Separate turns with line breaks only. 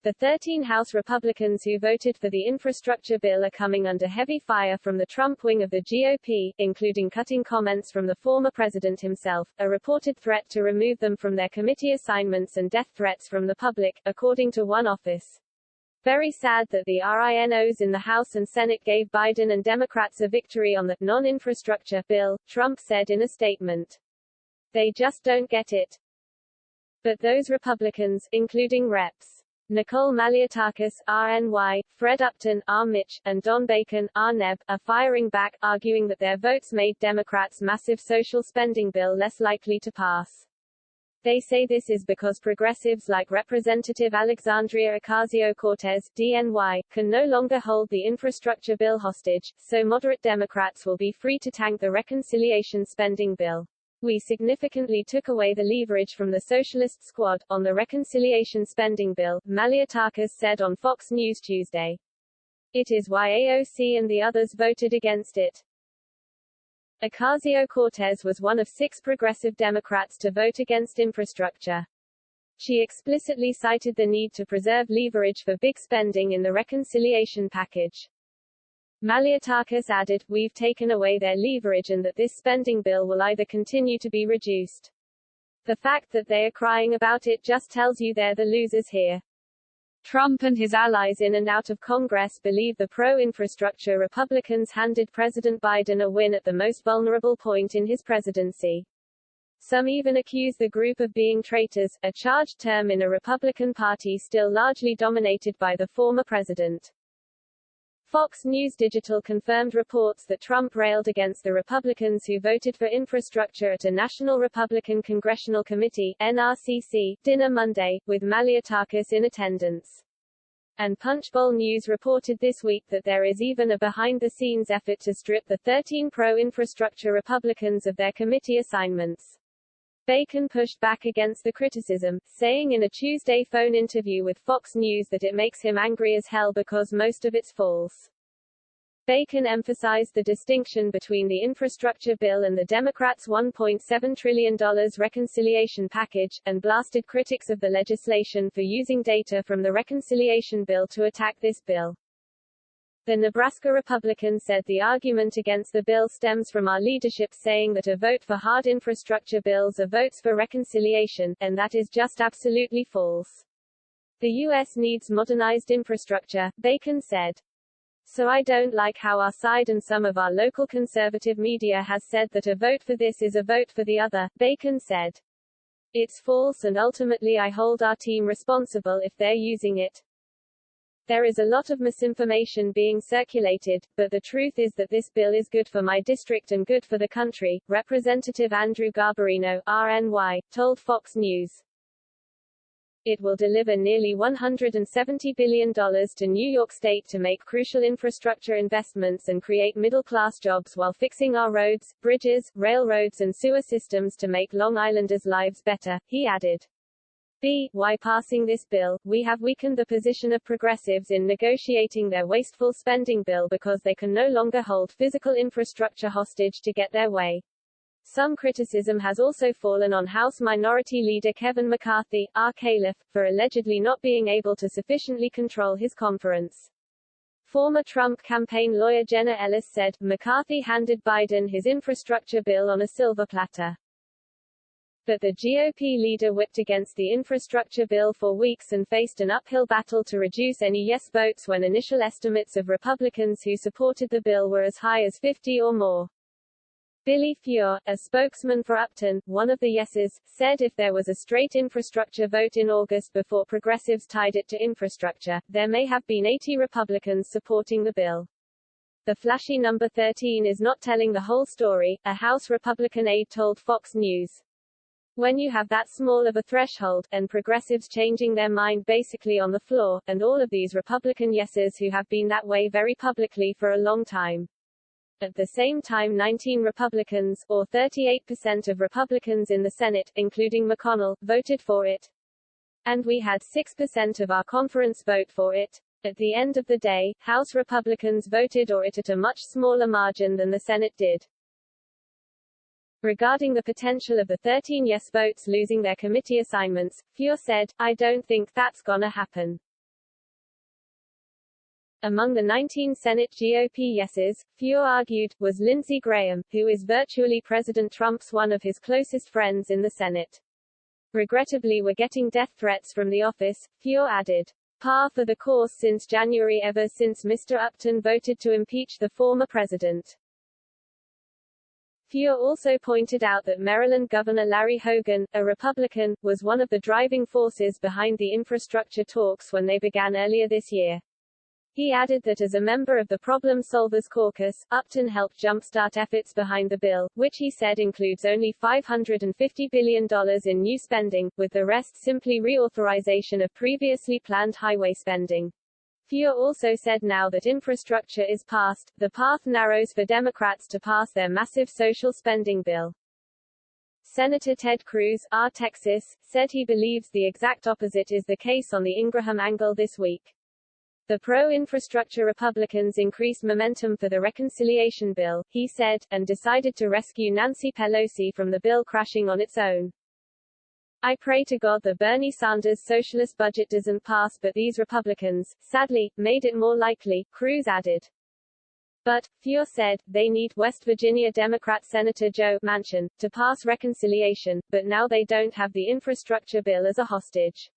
The 13 House Republicans who voted for the infrastructure bill are coming under heavy fire from the Trump wing of the GOP, including cutting comments from the former president himself, a reported threat to remove them from their committee assignments, and death threats from the public, according to one office. Very sad that the RINOs in the House and Senate gave Biden and Democrats a victory on the non-infrastructure bill, Trump said in a statement. They just don't get it. But those Republicans, including Reps. Nicole Malliotakis, RNY, Fred Upton, R. Mitch, and Don Bacon, R. Neb, are firing back, arguing that their votes made Democrats' massive social spending bill less likely to pass. They say this is because progressives like Representative Alexandria Ocasio-Cortez, DNY, can no longer hold the infrastructure bill hostage, so moderate Democrats will be free to tank the reconciliation spending bill. We significantly took away the leverage from the Socialist Squad on the reconciliation spending bill, Malliotakis said on Fox News Tuesday. It is why AOC and the others voted against it. Ocasio-Cortez was one of 6 progressive Democrats to vote against infrastructure. She explicitly cited the need to preserve leverage for big spending in the reconciliation package. Malliotakis added, "We've taken away their leverage and that this spending bill will either continue to be reduced. The fact that they are crying about it just tells you they're the losers here." Trump and his allies in and out of Congress believe the pro-infrastructure Republicans handed President Biden a win at the most vulnerable point in his presidency. Some even accuse the group of being traitors, a charged term in a Republican Party still largely dominated by the former president. Fox News Digital confirmed reports that Trump railed against the Republicans who voted for infrastructure at a National Republican Congressional Committee (NRCC) dinner Monday, with Malliotakis in attendance. And Punchbowl News reported this week that there is even a behind-the-scenes effort to strip the 13 pro-infrastructure Republicans of their committee assignments. Bacon pushed back against the criticism, saying in a Tuesday phone interview with Fox News that it makes him angry as hell because most of it's false. Bacon emphasized the distinction between the infrastructure bill and the Democrats' $1.7 trillion reconciliation package, and blasted critics of the legislation for using data from the reconciliation bill to attack this bill. The Nebraska Republican said the argument against the bill stems from our leadership saying that a vote for hard infrastructure bills are votes for reconciliation, and that is just absolutely false. The U.S. needs modernized infrastructure, Bacon said. So I don't like how our side and some of our local conservative media has said that a vote for this is a vote for the other, Bacon said. It's false and ultimately I hold our team responsible if they're using it. There is a lot of misinformation being circulated, but the truth is that this bill is good for my district and good for the country, Representative Andrew Garbarino, RNY, told Fox News. It will deliver nearly $170 billion to New York State to make crucial infrastructure investments and create middle-class jobs while fixing our roads, bridges, railroads and sewer systems to make Long Islanders' lives better, he added. Why passing this bill, we have weakened the position of progressives in negotiating their wasteful spending bill because they can no longer hold physical infrastructure hostage to get their way. Some criticism has also fallen on House Minority Leader Kevin McCarthy, R. Caliph, for allegedly not being able to sufficiently control his conference. Former Trump campaign lawyer Jenna Ellis said, McCarthy handed Biden his infrastructure bill on a silver platter. But the GOP leader whipped against the infrastructure bill for weeks and faced an uphill battle to reduce any yes votes when initial estimates of Republicans who supported the bill were as high as 50 or more. Billy Fuhr, a spokesman for Upton, one of the yeses, said if there was a straight infrastructure vote in August before progressives tied it to infrastructure, there may have been 80 Republicans supporting the bill. The flashy number 13 is not telling the whole story, a House Republican aide told Fox News. When you have that small of a threshold, and progressives changing their mind basically on the floor, and all of these Republican yeses who have been that way very publicly for a long time. At the same time 19 Republicans, or 38% of Republicans in the Senate, including McConnell, voted for it. And we had 6% of our conference vote for it. At the end of the day, House Republicans voted for it at a much smaller margin than the Senate did. Regarding the potential of the 13 yes votes losing their committee assignments, Fuhr said, I don't think that's gonna happen. Among the 19 Senate GOP yeses, Fuhr argued, was Lindsey Graham, who is virtually President Trump's one of his closest friends in the Senate. Regrettably, we're getting death threats from the office, Fuhr added. Par for the course since January, ever since Mr. Upton voted to impeach the former president. Fuhr also pointed out that Maryland Governor Larry Hogan, a Republican, was one of the driving forces behind the infrastructure talks when they began earlier this year. He added that as a member of the Problem Solvers Caucus, Upton helped jumpstart efforts behind the bill, which he said includes only $550 billion in new spending, with the rest simply reauthorization of previously planned highway spending. Fuhr also said now that infrastructure is passed, the path narrows for Democrats to pass their massive social spending bill. Senator Ted Cruz, R. Texas, said he believes the exact opposite is the case on the Ingraham angle this week. The pro-infrastructure Republicans increased momentum for the reconciliation bill, he said, and decided to rescue Nancy Pelosi from the bill crashing on its own. I pray to God that Bernie Sanders' socialist budget doesn't pass, but these Republicans, sadly, made it more likely, Cruz added. But, Fuhr said, they need West Virginia Democrat Senator Joe Manchin to pass reconciliation, but now they don't have the infrastructure bill as a hostage.